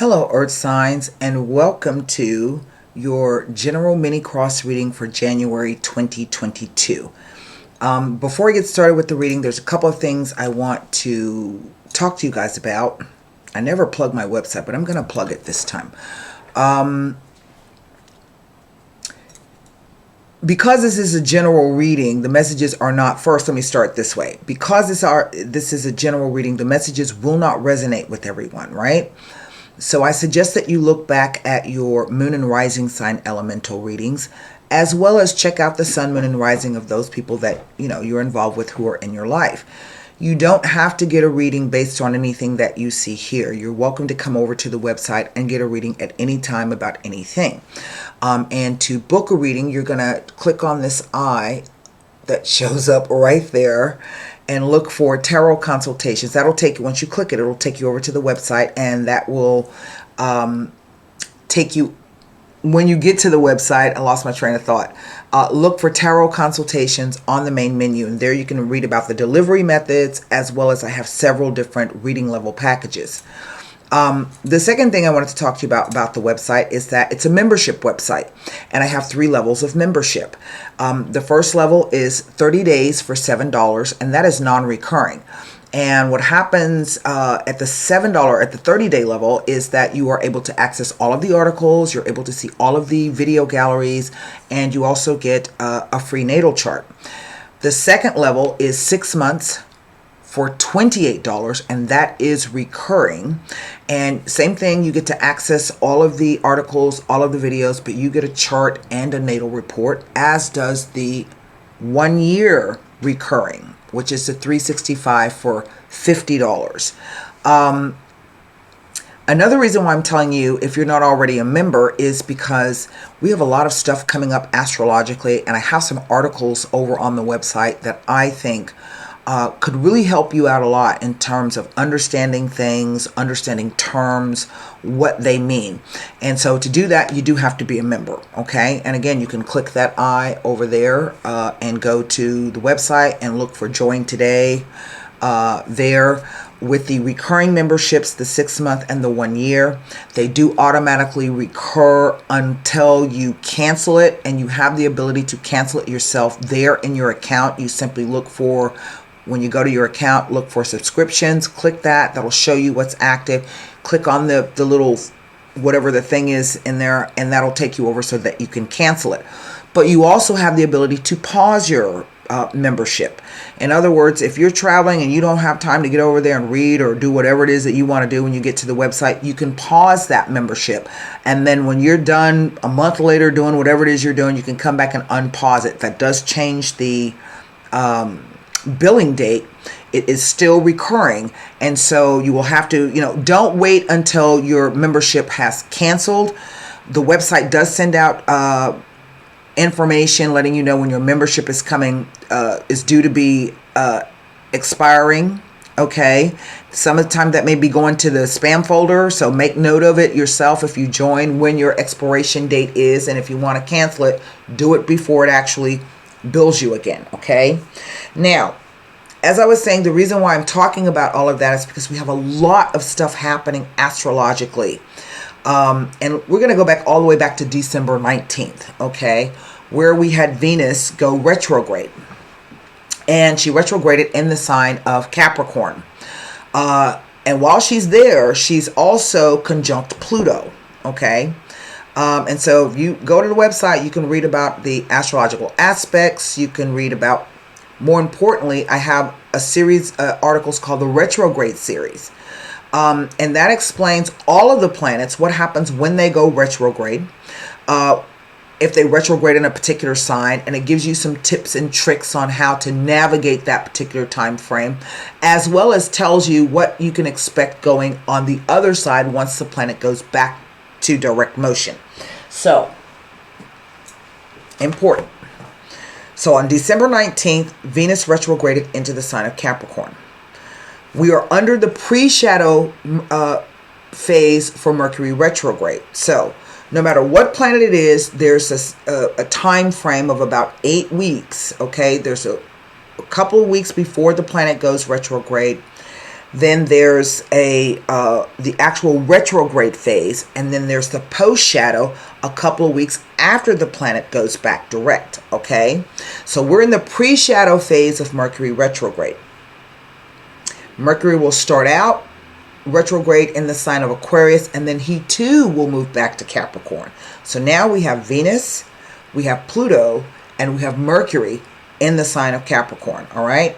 Hello, Earth signs, and welcome to your general mini cross reading for January 2022. Before I get started with the reading, there's a couple of things I want to talk to you guys about. I never plug my website, but I'm going to plug it this time. Because this is a general reading, the messages are not, first let me start this way. Because this is a general reading, the messages will not resonate with everyone, right? So I suggest that you look back at your moon and rising sign elemental readings, as well as check out the sun, moon, and rising of those people that you're involved with who are in your life. You don't have to get a reading based on anything that you see here. You're welcome to come over to the website and get a reading at any time about anything. And to book a reading, you're going to click on this eye that shows up right there and look for tarot consultations. That'll take you, once you click it, it'll take you over to the website, and that will take you, when you get to the website, I lost my train of thought. Look for tarot consultations on the main menu, and there you can read about the delivery methods, as well as I have several different reading level packages. The second thing I wanted to talk to you about the website is that it's a membership website, and I have 3 levels of membership. The first level is 30 days for $7, and that is non-recurring. And what happens at the $7, at the 30-day level, is that you are able to access all of the articles, you're able to see all of the video galleries, and you also get a free natal chart. The second level is 6 months for $28, and that is recurring. And same thing, you get to access all of the articles, all of the videos, but you get a chart and a natal report, as does the 1 year recurring, which is the $365 for $50. Another reason why I'm telling you, if you're not already a member, is because we have a lot of stuff coming up astrologically, and I have some articles over on the website that I think could really help you out a lot in terms of understanding things, understanding terms, what they mean. And so to do that, you do have to be a member, okay? And again, you can click that eye over there and go to the website and look for Join Today there. With the recurring memberships, the 6 month and the 1 year, they do automatically recur until you cancel it, and you have the ability to cancel it yourself there in your account. You simply look for, when you go to your account, look for subscriptions, click that, that'll show you what's active. Click on the little, whatever the thing is in there, and that'll take you over so that you can cancel it. But you also have the ability to pause your membership. In other words, if you're traveling and you don't have time to get over there and read or do whatever it is that you want to do when you get to the website, you can pause that membership. And then when you're done a month later doing whatever it is you're doing, you can come back and unpause it. That does change the billing date. It is still recurring, and so you will have to, don't wait until your membership has canceled. The website does send out information letting you know when your membership is is due to be expiring. Okay, some of the time that may be going to the spam folder, so make note of it yourself if you join, when your expiration date is, and if you want to cancel it, do it before it actually bills you again. Okay, now, as I was saying, the reason why I'm talking about all of that is because we have a lot of stuff happening astrologically. And we're going to go back all the way back to December 19th, okay, where we had Venus go retrograde. And she retrograded in the sign of Capricorn. And while she's there, she's also conjunct Pluto, okay? And so if you go to the website, you can read about the astrological aspects. You can read about, more importantly, I have a series of articles called the Retrograde Series. And that explains all of the planets, what happens when they go retrograde, if they retrograde in a particular sign, and it gives you some tips and tricks on how to navigate that particular time frame, as well as tells you what you can expect going on the other side once the planet goes back to direct motion. So, important. So on December 19th, Venus retrograded into the sign of Capricorn. We are under the pre-shadow phase for Mercury retrograde. So no matter what planet it is, there's a time frame of about 8 weeks. Okay, there's a couple of weeks before the planet goes retrograde. Then there's the actual retrograde phase, and then there's the post shadow a couple of weeks after the planet goes back direct. Okay, so we're in the pre-shadow phase of Mercury retrograde. Mercury will start out retrograde in the sign of Aquarius, and then he too will move back to Capricorn. So now we have Venus, we have Pluto, and we have Mercury in the sign of Capricorn. All right.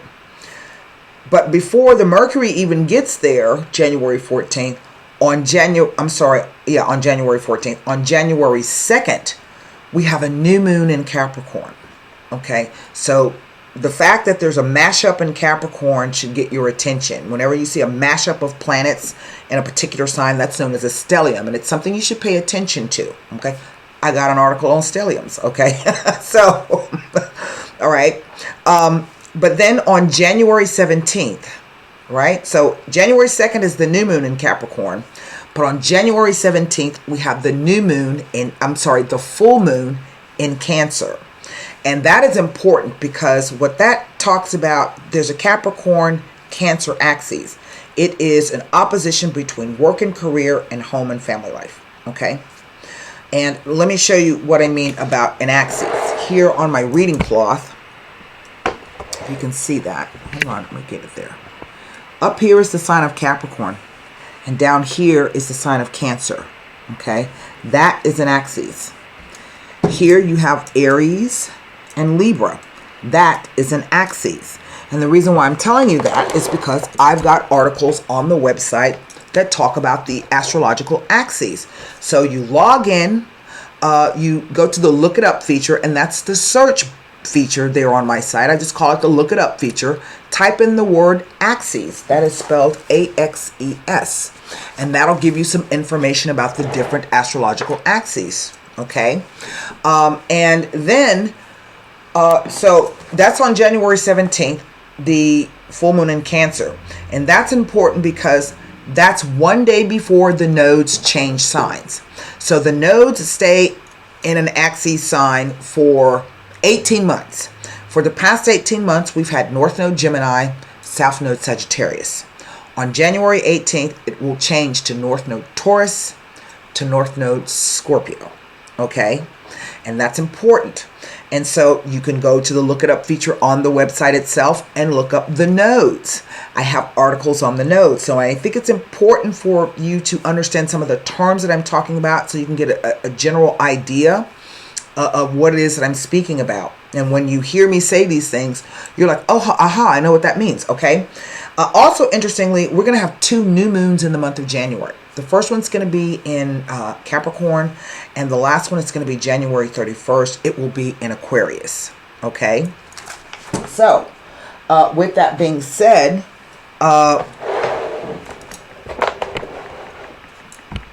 But before the Mercury even gets there, January 14th, on January 14th, on January 2nd, we have a new moon in Capricorn. Okay. So the fact that there's a mashup in Capricorn should get your attention. Whenever you see a mashup of planets in a particular sign, that's known as a stellium, and it's something you should pay attention to. Okay, I got an article on stelliums. Okay, so all right, but then on January 17th, right? So January 2nd is the new moon in Capricorn, but on January 17th we have the new moon the full moon in Cancer. And that is important because what that talks about, there's a Capricorn Cancer axis. It is an opposition between work and career and home and family life. Okay. And let me show you what I mean about an axis. Here on my reading cloth, if you can see that. Hold on, let me get it there. Up here is the sign of Capricorn. And down here is the sign of Cancer. Okay. That is an axis. Here you have Aries and Libra. That is an axis. And the reason why I'm telling you that is because I've got articles on the website that talk about the astrological axes. So you log in, you go to the look it up feature, and that's the search feature there on my site. I just call it the look it up feature. Type in the word axes. That is spelled AXES. And that'll give you some information about the different astrological axes. Okay. And then so that's on January 17th, the full moon in Cancer. And that's important because that's one day before the nodes change signs. So the nodes stay in an axis sign for 18 months. For the past 18 months, we've had North Node Gemini, South Node Sagittarius. On January 18th, it will change to North Node Taurus, to North Node Scorpio. Okay? And that's important. And so you can go to the look it up feature on the website itself and look up the nodes. I have articles on the nodes. So I think it's important for you to understand some of the terms that I'm talking about so you can get a general idea of what it is that I'm speaking about. And when you hear me say these things, you're like, oh, aha, I know what that means. Okay. Also, interestingly, we're going to have 2 new moons in the month of January. The first one's going to be in Capricorn, and the last one is going to be January 31st. It will be in Aquarius. Okay. So, with that being said,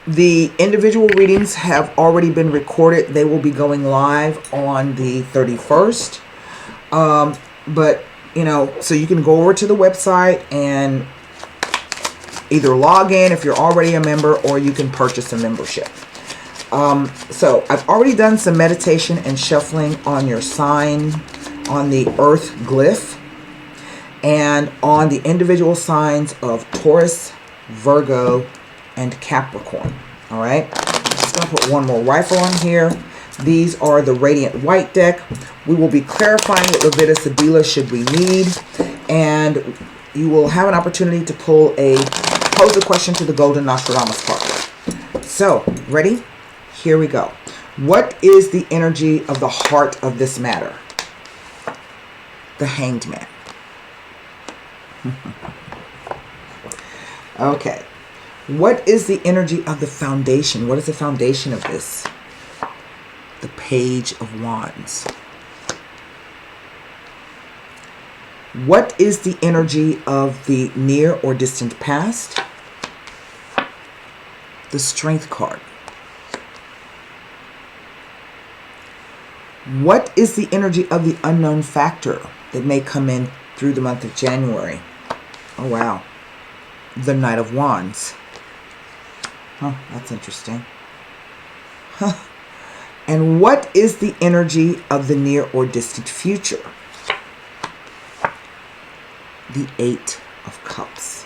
the individual readings have already been recorded. They will be going live on the 31st. But, you know, so you can go over to the website and either log in if you're already a member, or you can purchase a membership. So I've already done some meditation and shuffling on your sign, on the earth glyph, and on the individual signs of Taurus, Virgo, and Capricorn. All right. Just going to put one more rifle on here. These are the Radiant White deck. We will be clarifying what Levita Sibila should we need. And you will have an opportunity to pose a question to the Golden Nostradamus card. So, ready? Here we go. What is the energy of the heart of this matter? The Hanged Man. Okay. What is the energy of the foundation? What is the foundation of this? The Page of Wands. What is the energy of the near or distant past? The Strength card. What is the energy of the unknown factor that may come in through the month of January? Oh, wow. The Knight of Wands. Huh, that's interesting. Huh. And what is the energy of the near or distant future? The Eight of Cups.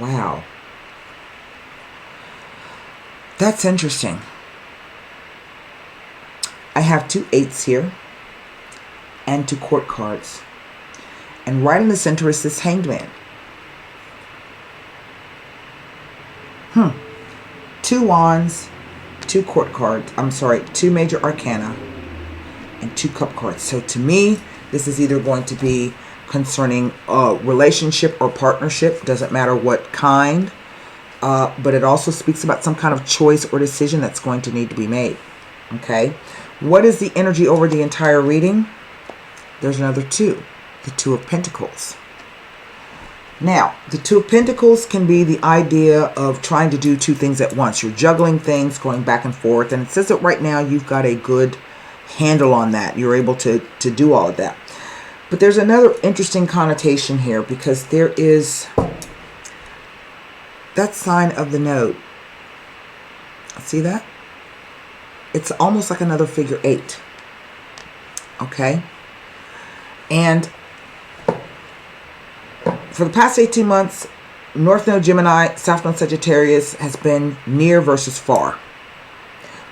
Wow. That's interesting. I have 2 8s here and 2 court cards. And right in the center is this Hanged Man. 2 wands, 2 court cards. I'm sorry, 2 major arcana and 2 cup cards. So to me, this is either going to be concerning a relationship or partnership. Doesn't matter what kind. But it also speaks about some kind of choice or decision that's going to need to be made. Okay. What is the energy over the entire reading? There's another 2. The 2 of Pentacles. Now, the 2 of Pentacles can be the idea of trying to do 2 things at once. You're juggling things, going back and forth. And it says that right now you've got a good handle on that. You're able to do all of that. But there's another interesting connotation here, because there is that sign of the node. See that? It's almost like another figure 8. Okay? And for the past 18 months, North Node Gemini, South Node Sagittarius has been near versus far.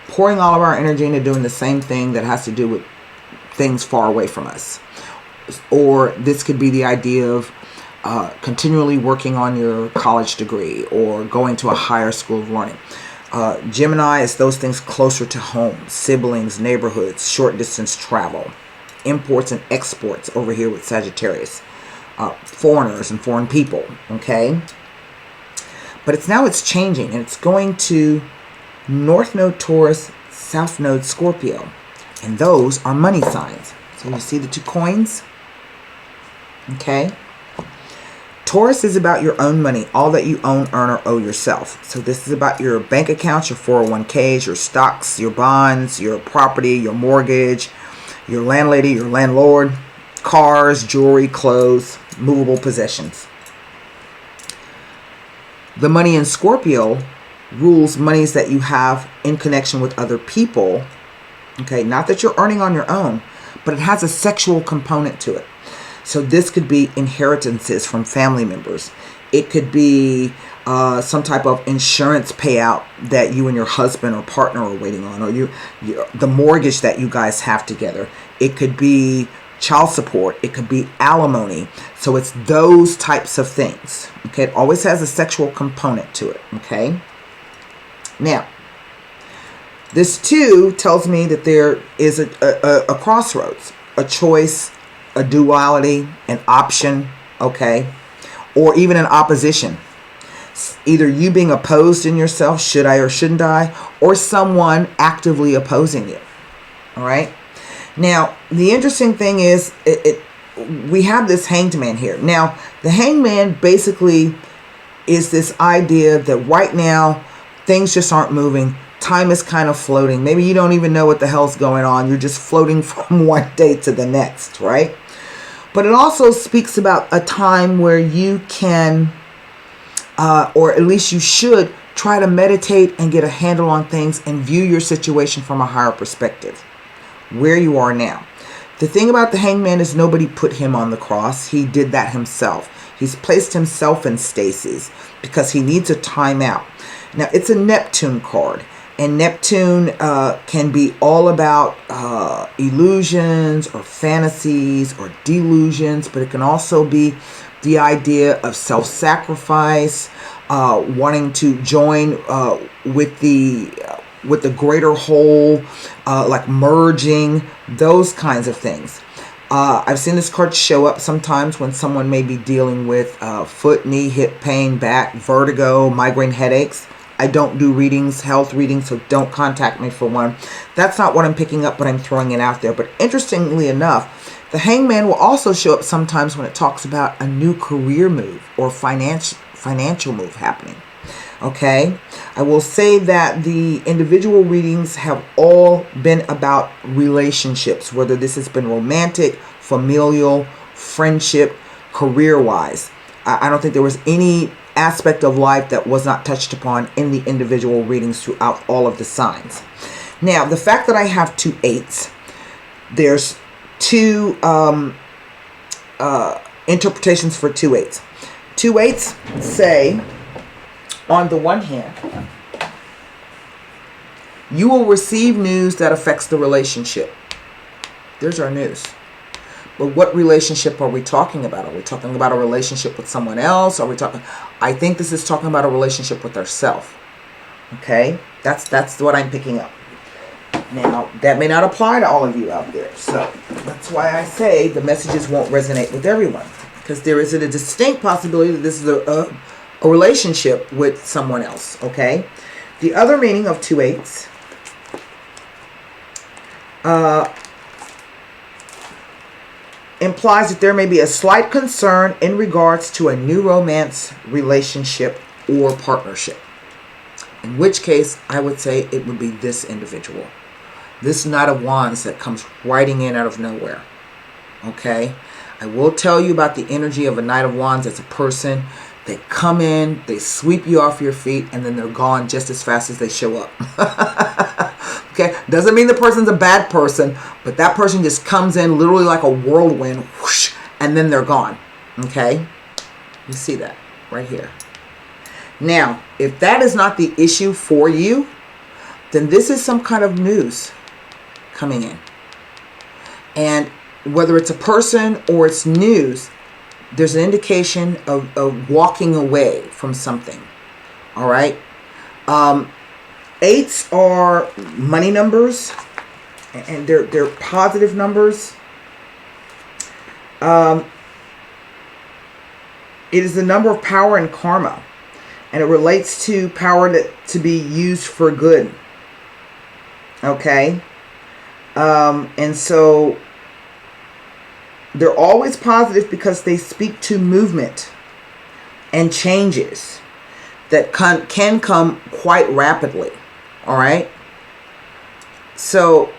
Pouring all of our energy into doing the same thing that has to do with things far away from us. Or this could be the idea of continually working on your college degree or going to a higher school of learning. Gemini is those things closer to home, siblings, neighborhoods, short distance travel, imports and exports over here with Sagittarius, foreigners and foreign people, okay? But it's changing, and it's going to North Node Taurus, South Node Scorpio, and those are money signs. So you see the 2 coins, okay? Taurus is about your own money, all that you own, earn, or owe yourself. So this is about your bank accounts, your 401ks, your stocks, your bonds, your property, your mortgage, your landlady, your landlord, cars, jewelry, clothes, movable possessions. The money in Scorpio rules monies that you have in connection with other people. Okay, not that you're earning on your own, but it has a sexual component to it. So this could be inheritances from family members. It could be some type of insurance payout that you and your husband or partner are waiting on, or the mortgage that you guys have together. It could be child support. It could be alimony. So it's those types of things. Okay, it always has a sexual component to it. Okay. Now, this 2 tells me that there is a crossroads, a choice, a duality, an option, okay, or even an opposition. Either you being opposed in yourself, should I or shouldn't I, or someone actively opposing you. All right. Now, the interesting thing is, we have this Hanged Man here. Now, the Hanged Man basically is this idea that right now things just aren't moving. Time is kind of floating. Maybe you don't even know what the hell's going on. You're just floating from one day to the next, right? But it also speaks about a time where you can, or at least you should, try to meditate and get a handle on things and view your situation from a higher perspective, where you are now. The thing about the Hanged Man is nobody put him on the cross. He did that himself. He's placed himself in stasis because he needs a timeout. Now, it's a Neptune card. And Neptune can be all about illusions or fantasies or delusions, but it can also be the idea of self-sacrifice, wanting to join with the greater whole, like merging, those kinds of things. I've seen this card show up sometimes when someone may be dealing with foot, knee, hip pain, back, vertigo, migraine headaches. I don't do readings, health readings, so don't contact me for one. That's not what I'm picking up, but I'm throwing it out there. But interestingly enough, the Hanged Man will also show up sometimes when it talks about a new career move or financial move happening. Okay? I will say that the individual readings have all been about relationships, whether this has been romantic, familial, friendship, career-wise. I don't think there was any aspect of life that was not touched upon in the individual readings throughout all of the signs. Now, the fact that I have 2 8s, there's 2 interpretations for 2 8s. Two eights say, on the one hand, you will receive news that affects the relationship. There's our news. But what relationship are we talking about? Are we talking about a relationship with someone else? Are we talking? I think this is talking about a relationship with ourselves. Okay? That's what I'm picking up. Now, that may not apply to all of you out there. So that's why I say the messages won't resonate with everyone. Because there is a distinct possibility that this is a relationship with someone else. Okay? The other meaning of two eights implies that there may be a slight concern in regards to a new romance, relationship, or partnership. In which case, I would say it would be this individual. This Knight of Wands that comes riding in out of nowhere. Okay? I will tell you about the energy of a Knight of Wands as a person. They come in, they sweep you off your feet, and then they're gone just as fast as they show up. Okay? Doesn't mean the person's a bad person, but that person just comes in literally like a whirlwind, whoosh, and then they're gone. Okay? You see that right here. Now, if that is not the issue for you, then this is some kind of news coming in. And whether it's a person or it's news, there's an indication of walking away from something. All right? Eights are money numbers, and they're positive numbers. It is the number of power and karma, and it relates to power to be used for good. Okay? And so they're always positive because they speak to movement and changes that can come quite rapidly. All right? So,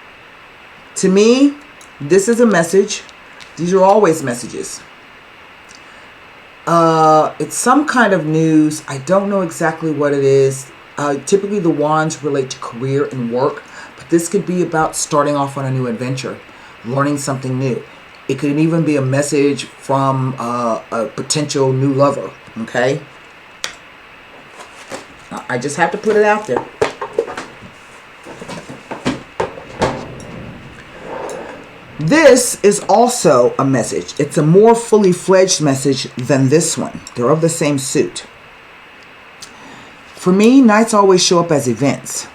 to me, this is a message. These are always messages. It's some kind of news. I don't know exactly what it is. Typically, the wands relate to career and work. But this could be about starting off on a new adventure, learning something new. It could even be a message from a potential new lover. Okay? I just have to put it out there. This is also a message. It's a more fully fledged message than this one. They're of the same suit. For me, nights always show up as events.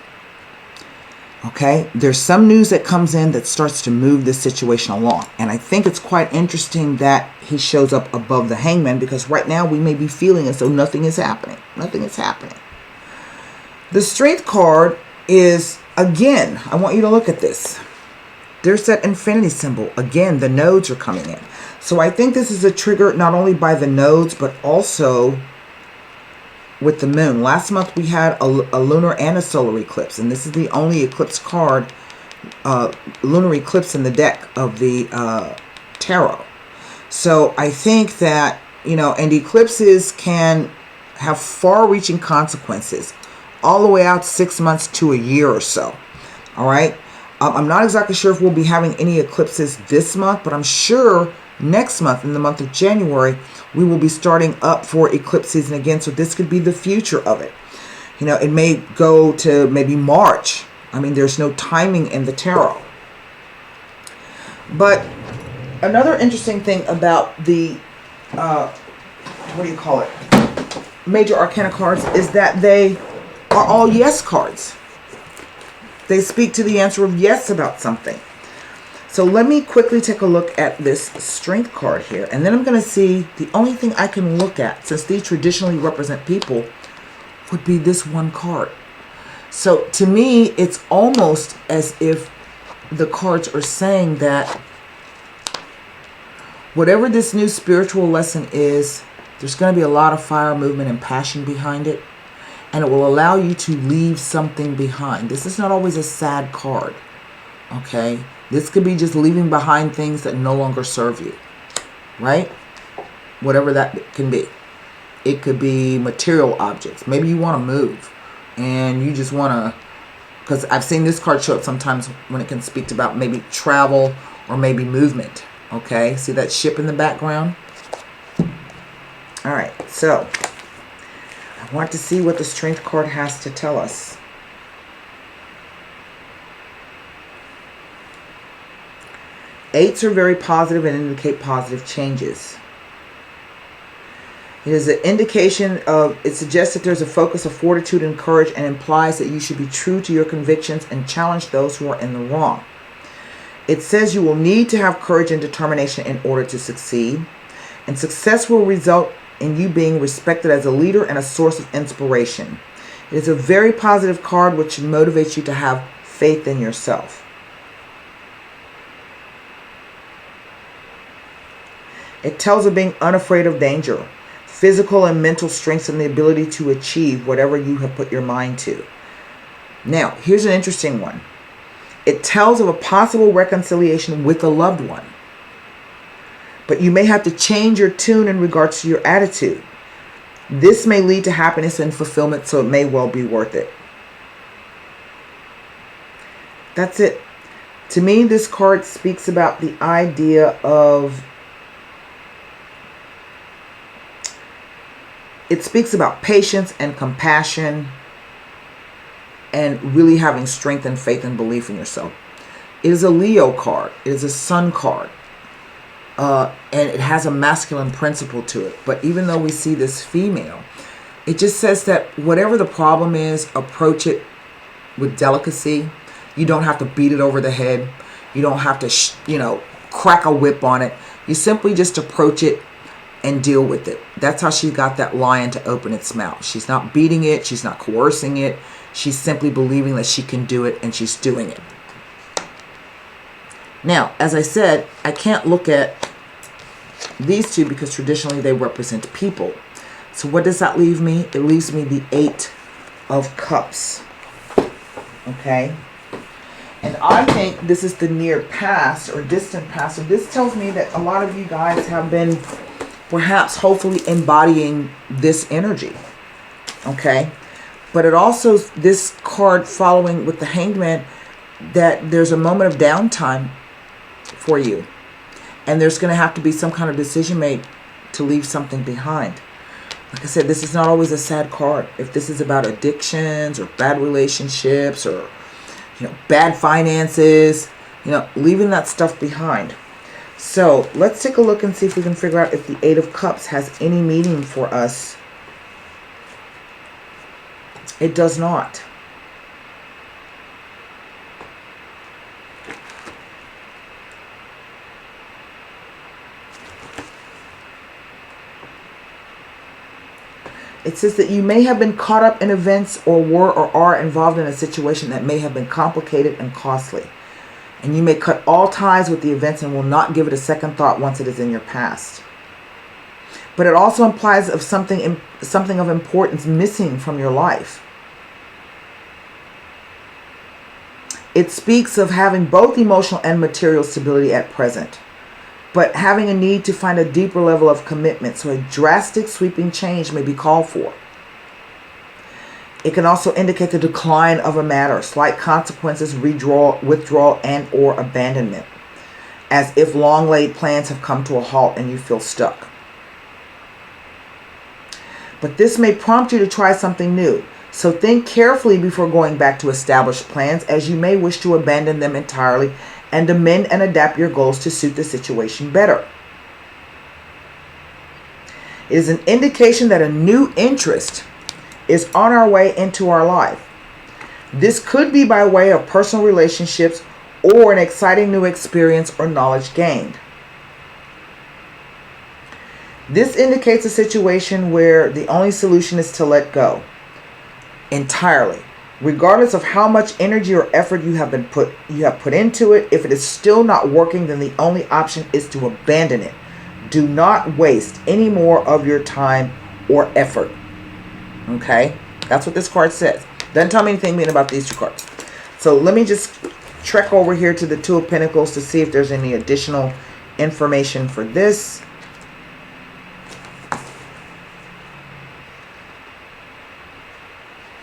Okay? There's some news that comes in that starts to move this situation along. And I think it's quite interesting that he shows up above the Hangman, because right now we may be feeling as though nothing is happening. Nothing is happening. The Strength card is, again, I want you to look at this. There's that infinity symbol. Again, the nodes are coming in. So I think this is a trigger not only by the nodes, but also with the moon. Last month we had a lunar and a solar eclipse. And this is the only eclipse card, lunar eclipse in the deck of the tarot. So I think that, and eclipses can have far-reaching consequences. All the way out 6 months to a year or so. All right? I'm not exactly sure if we'll be having any eclipses this month, but I'm sure next month, in the month of January, we will be starting up for eclipse season again. So this could be the future of it. It may go to maybe March. I mean, there's no timing in the tarot. But another interesting thing about the, major arcana cards is that they are all yes cards. They speak to the answer of yes about something. So let me quickly take a look at this Strength card here. And then I'm going to see the only thing I can look at, since these traditionally represent people, would be this one card. So to me, it's almost as if the cards are saying that whatever this new spiritual lesson is, there's going to be a lot of fire, movement, and passion behind it. And it will allow you to leave something behind. This is not always a sad card. Okay? This could be just leaving behind things that no longer serve you. Right? Whatever that can be. It could be material objects. Maybe you want to move. And you just want to... Because I've seen this card show up sometimes when it can speak about maybe travel or maybe movement. Okay? See that ship in the background? All right, so I want to see what the Strength card has to tell us. Eights are very positive and indicate positive changes. It is an indication of, it suggests that there's a focus of fortitude and courage, and implies that you should be true to your convictions and challenge those who are in the wrong. It says you will need to have courage and determination in order to succeed, and success will result in you being respected as a leader and a source of inspiration. It is a very positive card, which should motivate you to have faith in yourself. It tells of being unafraid of danger, physical and mental strength, and the ability to achieve whatever you have put your mind to. Now, here's an interesting one. It tells of a possible reconciliation with a loved one. But you may have to change your tune in regards to your attitude. This may lead to happiness and fulfillment, so it may well be worth it. That's it. To me, this card speaks about the idea of, it speaks about patience and compassion and really having strength and faith and belief in yourself. It is a Leo card. It is a sun card. And it has a masculine principle to it. But even though we see this female, it just says that whatever the problem is, approach it with delicacy. You don't have to beat it over the head. You don't have to, crack a whip on it. You simply just approach it and deal with it. That's how she got that lion to open its mouth. She's not beating it. She's not coercing it. She's simply believing that she can do it, and she's doing it. Now, as I said, I can't look at these two because traditionally they represent people. So what does that leave me? It leaves me the Eight of Cups. Okay? And I think this is the near past or distant past. So this tells me that a lot of you guys have been perhaps hopefully embodying this energy. Okay? But it also, this card following with the Hanged Man, that there's a moment of downtime for you. And there's going to have to be some kind of decision made to leave something behind. Like I said, this is not always a sad card. If this is about addictions or bad relationships or, bad finances, leaving that stuff behind. So let's take a look and see if we can figure out if the Eight of Cups has any meaning for us. It does not. It says that you may have been caught up in events or were or are involved in a situation that may have been complicated and costly. And you may cut all ties with the events and will not give it a second thought once it is in your past. But it also implies of something of importance missing from your life. It speaks of having both emotional and material stability at present, but having a need to find a deeper level of commitment, so a drastic sweeping change may be called for. It can also indicate the decline of a matter, slight consequences, withdrawal, and or abandonment, as if long laid plans have come to a halt and you feel stuck. But this may prompt you to try something new, so think carefully before going back to established plans, as you may wish to abandon them entirely and amend and adapt your goals to suit the situation better. It is an indication that a new interest is on our way into our life. This could be by way of personal relationships or an exciting new experience or knowledge gained. This indicates a situation where the only solution is to let go entirely. Regardless of how much energy or effort you have put into it, if it is still not working, then the only option is to abandon it. Do not waste any more of your time or effort. Okay? That's what this card says. Doesn't tell me anything about these two cards. So let me just trek over here to the Two of Pentacles to see if there's any additional information for this.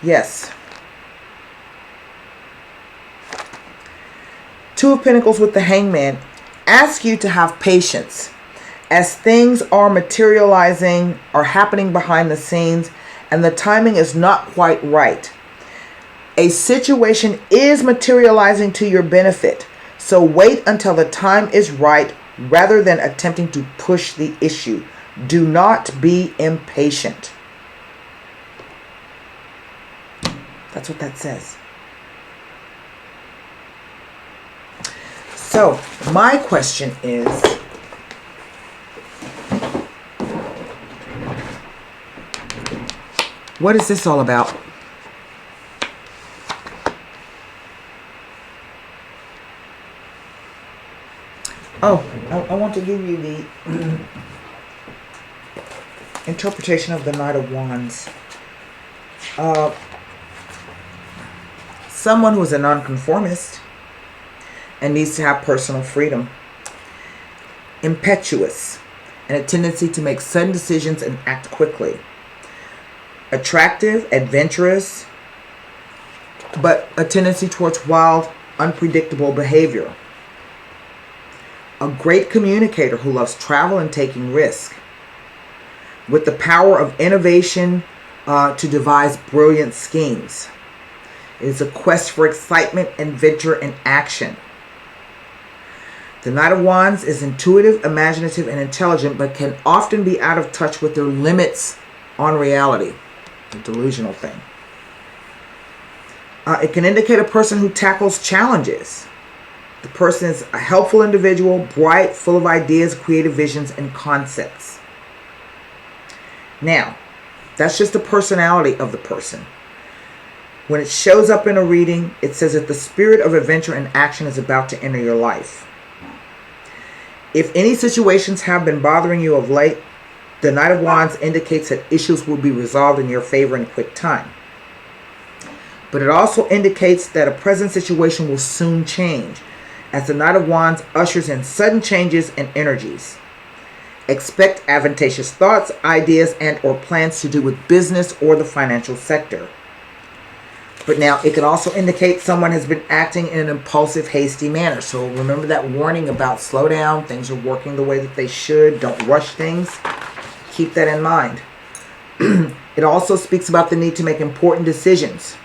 Yes. Two of Pentacles with the Hangman ask you to have patience as things are materializing, are happening behind the scenes, and the timing is not quite right. A situation is materializing to your benefit, so wait until the time is right rather than attempting to push the issue. Do not be impatient. That's what that says. So, my question is, what is this all about? Oh, I want to give you the interpretation of the Knight of Wands. Someone who is a nonconformist and needs to have personal freedom. Impetuous and a tendency to make sudden decisions and act quickly. Attractive, adventurous, but a tendency towards wild, unpredictable behavior. A great communicator who loves travel and taking risk. With the power of innovation to devise brilliant schemes. It is a quest for excitement, adventure, and action. The Knight of Wands is intuitive, imaginative, and intelligent, but can often be out of touch with their limits on reality. The delusional thing. It can indicate a person who tackles challenges. The person is a helpful individual, bright, full of ideas, creative visions, and concepts. Now, that's just the personality of the person. When it shows up in a reading, it says that the spirit of adventure and action is about to enter your life. If any situations have been bothering you of late, the Knight of Wands indicates that issues will be resolved in your favor in quick time. But it also indicates that a present situation will soon change, as the Knight of Wands ushers in sudden changes and energies. Expect advantageous thoughts, ideas, and or plans to do with business or the financial sector. But now it can also indicate someone has been acting in an impulsive, hasty manner. So remember that warning about slow down. Things are working the way that they should. Don't rush things. Keep that in mind. It also speaks about the need to make important decisions.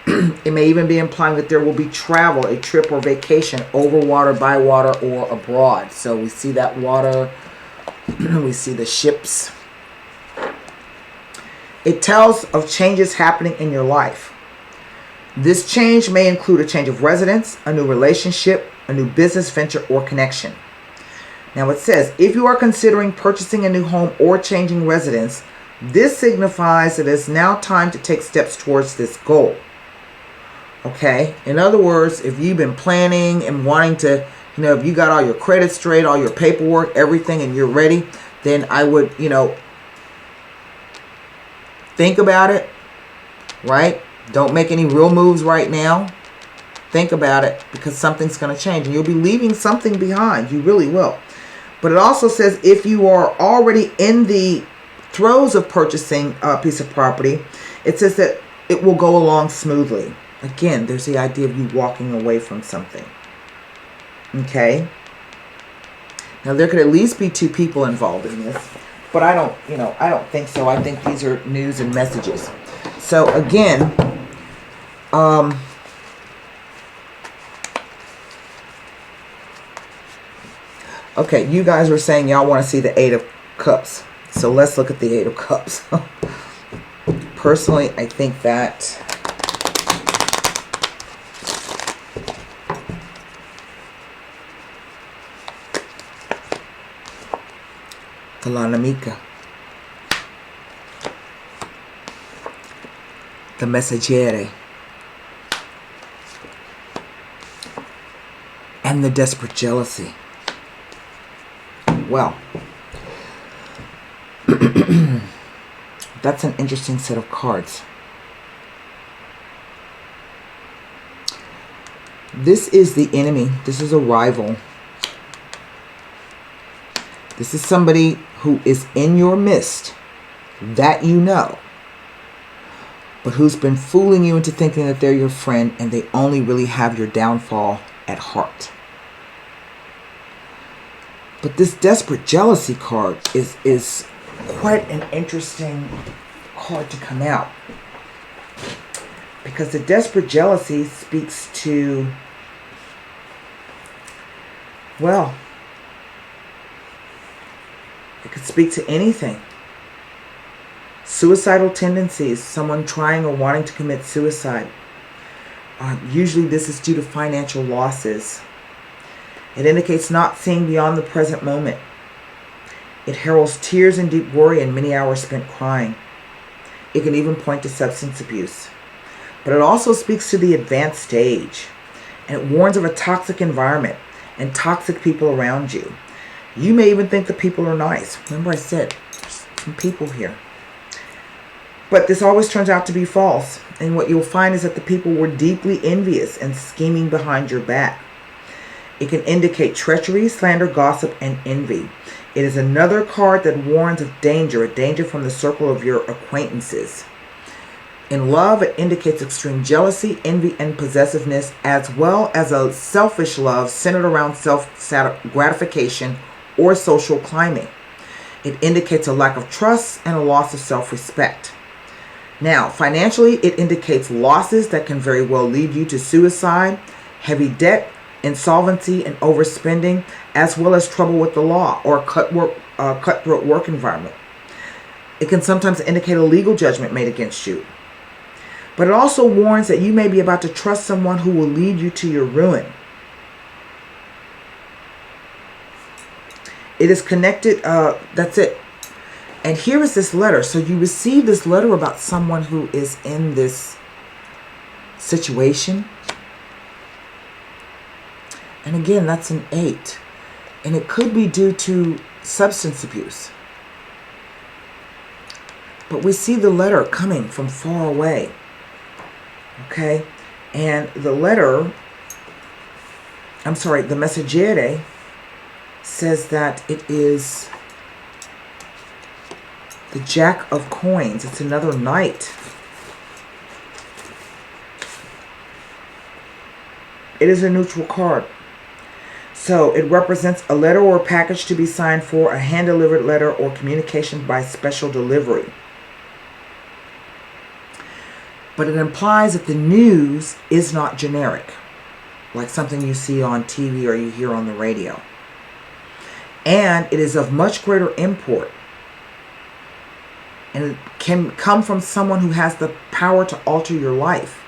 It may even be implying that there will be travel, a trip or vacation over water, by water, or abroad. So we see that water. We see the ships. It tells of changes happening in your life. This change may include a change of residence, a new relationship, a new business venture, or connection. Now it says, if you are considering purchasing a new home or changing residence, this signifies that it's now time to take steps towards this goal. Okay? In other words, if you've been planning and wanting to, if you got all your credit straight, all your paperwork, everything, and you're ready, then I would, think about it, right? Don't make any real moves right now. Think about it, because something's going to change and you'll be leaving something behind. You really will. But it also says if you are already in the throes of purchasing a piece of property, it says that it will go along smoothly. Again, there's the idea of you walking away from something. Okay? Now there could at least be two people involved in this. But I don't think so. I think these are news and messages. So again, okay, you guys were saying y'all want to see the Eight of Cups. So let's look at the Eight of Cups. Personally, I think that l'amica, the messaggere, and the desperate jealousy. Well, that's an interesting set of cards. This is the enemy. This is a rival. This is somebody who is in your midst that you know, but who's been fooling you into thinking that they're your friend and they only really have your downfall at heart. But this desperate jealousy card is quite an interesting card to come out. Because the desperate jealousy speaks to, well, it could speak to anything. Suicidal tendencies, someone trying or wanting to commit suicide. Usually this is due to financial losses. It indicates not seeing beyond the present moment. It heralds tears and deep worry and many hours spent crying. It can even point to substance abuse. But it also speaks to the advanced stage. And it warns of a toxic environment and toxic people around you. You may even think the people are nice. Remember I said, there's some people here. But this always turns out to be false. And what you'll find is that the people were deeply envious and scheming behind your back. It can indicate treachery, slander, gossip, and envy. It is another card that warns of danger, a danger from the circle of your acquaintances. In love, it indicates extreme jealousy, envy, and possessiveness, as well as a selfish love centered around self-gratification or social climbing. It indicates a lack of trust and a loss of self-respect. Now, financially, it indicates losses that can very well lead you to suicide, heavy debt, insolvency, and overspending, as well as trouble with the law or cutthroat work environment. It can sometimes indicate a legal judgment made against you. But it also warns that you may be about to trust someone who will lead you to your ruin. It is connected, that's it. And here is this letter. So you receive this letter about someone who is in this situation. And again, that's an 8. And it could be due to substance abuse. But we see the letter coming from far away. Okay? And the letter, the messaggere says that it is the Jack of Coins. It's another knight. It is a neutral card. So it represents a letter or package to be signed for, a hand-delivered letter, or communication by special delivery. But it implies that the news is not generic, like something you see on TV or you hear on the radio. And it is of much greater import. And it can come from someone who has the power to alter your life.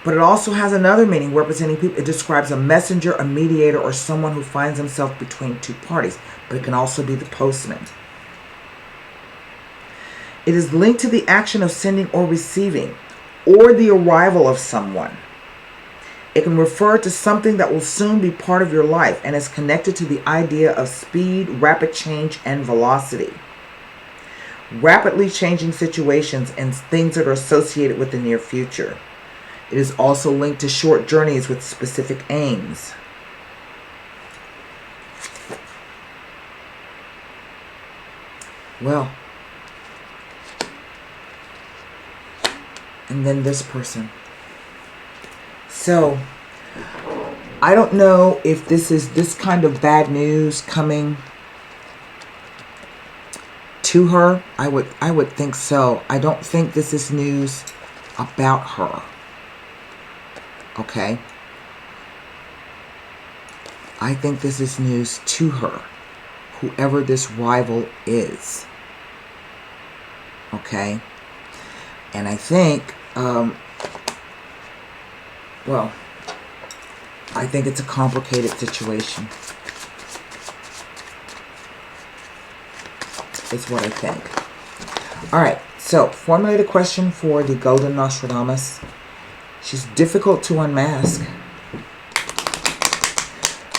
But it also has another meaning representing people. It describes a messenger, a mediator, or someone who finds himself between two parties. But it can also be the postman. It is linked to the action of sending or receiving, or the arrival of someone. It can refer to something that will soon be part of your life and is connected to the idea of speed, rapid change, and velocity. Rapidly changing situations and things that are associated with the near future. It is also linked to short journeys with specific aims. Well, and then this person. So, I don't know if this is this kind of bad news coming to her. I would think so. I don't think this is news about her. Okay? I think this is news to her, whoever this rival is. Okay? And I think, well, I think it's a complicated situation. Is what I think. Alright, so formulate a question for the Golden Nostradamus. She's difficult to unmask.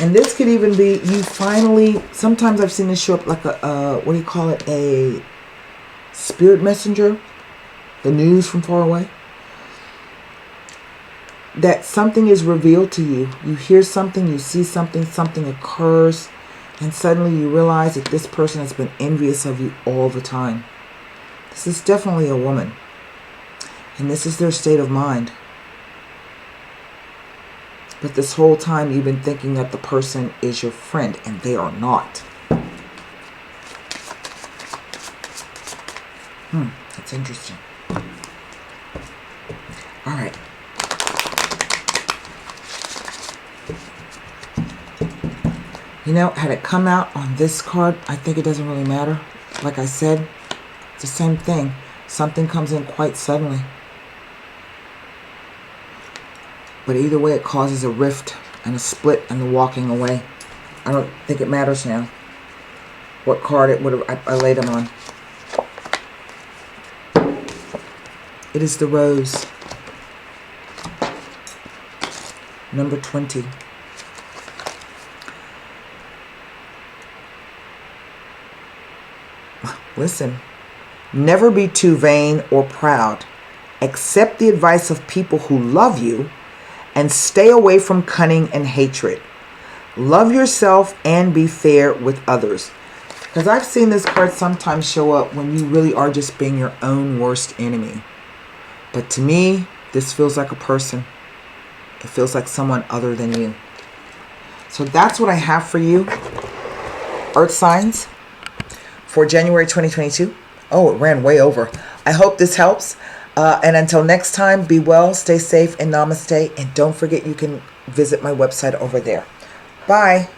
And this could even be, you finally, sometimes I've seen this show up like a, what do you call it, a spirit messenger, the news from far away. That something is revealed to you. You hear something, you see something, something occurs, and suddenly you realize that this person has been envious of you all the time. This is definitely a woman. And this is their state of mind. But this whole time you've been thinking that the person is your friend, and they are not. That's interesting. All right. You know, had it come out on this card, I think it doesn't really matter. Like I said, it's the same thing. Something comes in quite suddenly. But either way, it causes a rift and a split and the walking away. I don't think it matters now what card it would have I laid them on. It is the Rose. Number 20. Listen, never be too vain or proud. Accept the advice of people who love you and stay away from cunning and hatred. Love yourself and be fair with others. Because I've seen this card sometimes show up when you really are just being your own worst enemy. But to me, this feels like a person. It feels like someone other than you. So that's what I have for you, Earth signs, for January 2022. Oh, it ran way over. I hope this helps. And until next time, be well, stay safe, and namaste. And don't forget you can visit my website over there. Bye.